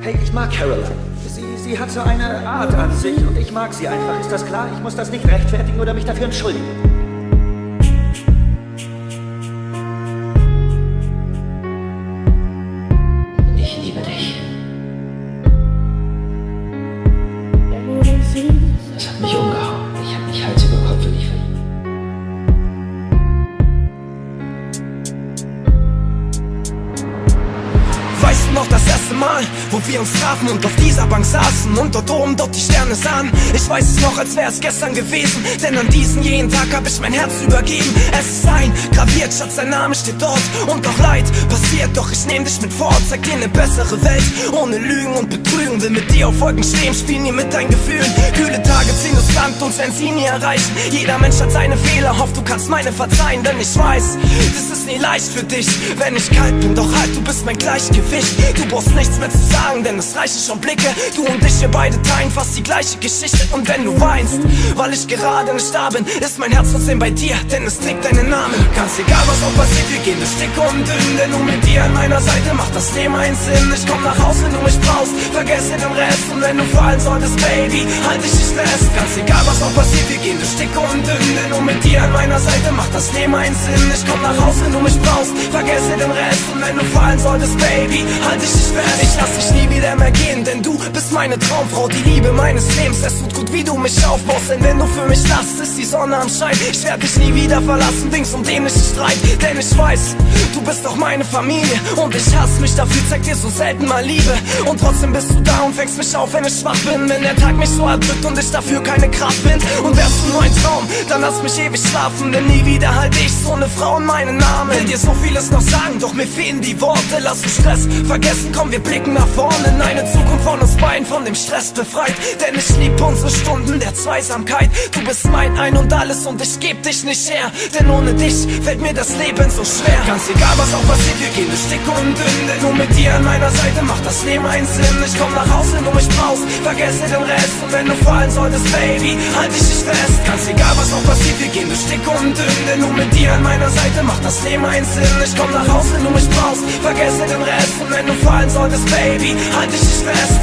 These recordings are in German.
Hey, ich mag Caroline. Sie hat so eine Art an sich und ich mag sie einfach. Ist das klar? Ich muss das nicht rechtfertigen oder mich dafür entschuldigen. Ich liebe dich. Das hat mich umgehauen. Ich hab mich Hals über Kopf für dich verliebt. Weißt du noch das erste Mal, wo wir uns trafen und auf dieser Bank saßen und dort oben dort die Sterne sahen? Ich weiß es noch, als wäre es gestern gewesen, denn an diesen jenen Tag hab ich mein Herz übergeben. Es ist eingraviert, Schatz, sein Name steht dort und auch Leid passiert, doch ich nehm dich mit fort, zeig dir eine bessere Welt, ohne Lügen und Betrügen. Will mit dir auf Wolken stehen, spielen hier mit deinen Gefühlen. Kühle Tage ziehen durchs Land, uns werden sie nie erreichen. Jeder Mensch hat seine Fehler, hoff du kannst meine verzeihen, denn ich weiß, das ist nie leicht für dich, wenn ich kalt bin, doch halt, du bist mein Gleichgewicht. Du brauchst nichts mehr zu sagen, denn es reichen schon Blicke. Du und ich, wir beide teilen fast die gleiche Geschichte. Und wenn du weinst, weil ich gerade nicht da bin, ist mein Herz trotzdem bei dir, denn es trägt deinen Namen. Ganz egal, was auch passiert, wir gehen durch dick und dünn, denn nur mit dir an meiner Seite macht das Leben einen Sinn. Ich komm nach Haus, wenn du mich brauchst, vergesse den Rest. Und wenn du fallen solltest, Baby, halt dich nicht fest. Ganz egal, was auch passiert, wir gehen durch dick und dünn, denn nur mit dir an meiner Seite macht das Leben einen Sinn. Ich komm nach Haus, wenn du mich brauchst, vergesse den Rest. Und wenn du fallen solltest, Baby, halt dich nicht fest. Ich lass dich nie wieder mehr gehen, denn du bist meine Traumfrau, die Liebe meines Lebens. Es tut gut, wie du mich aufbaust, denn wenn du für mich lachst, ist die Sonne am Schein. Ich werd dich nie wieder verlassen, Dings um dämlichen Streit, denn ich weiß, du bist doch meine Familie und ich hasse mich dafür, zeig dir so selten mal Liebe. Und trotzdem bist du da und fängst mich auf, wenn ich schwach bin, wenn der Tag mich so erdrückt und ich dafür keine Kraft bin. Und wärst du nur ein Traum, dann lass mich ewig schlafen, denn nie wieder halt ich so eine Frau in meinen Namen. Will dir so vieles noch sagen, doch mir fehlen die Worte. Lass den Stress vergessen, komm, wir blicken nach vorne in eine Zukunft von uns beiden, von dem Stress befreit. Denn ich lieb unsere Stunden der Zweisamkeit. Du bist mein Ein und Alles und ich geb dich nicht her, denn ohne dich fällt mir das Leben so schwer. Ganz egal, was auch passiert, wir gehen durch dick und dünn, denn nur mit dir an meiner Seite macht das Leben einen Sinn. Ich komm nach Hause, wenn du mich brauchst, vergesse den Rest. Und wenn du fallen solltest, Baby, halt dich nicht fest. Ganz egal, was auch passiert, wir gehen durch dick und dünn, denn nur mit dir an meiner Seite macht das Leben einen Sinn. Ich komm nach Hause, wenn du mich brauchst, vergesse den Rest. Und wenn du fallen solltest, Baby, halt dich nicht fest.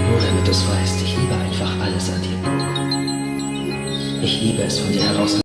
Nur damit du es weißt, ich liebe einfach alles an dir. Ich liebe es, von dir heraus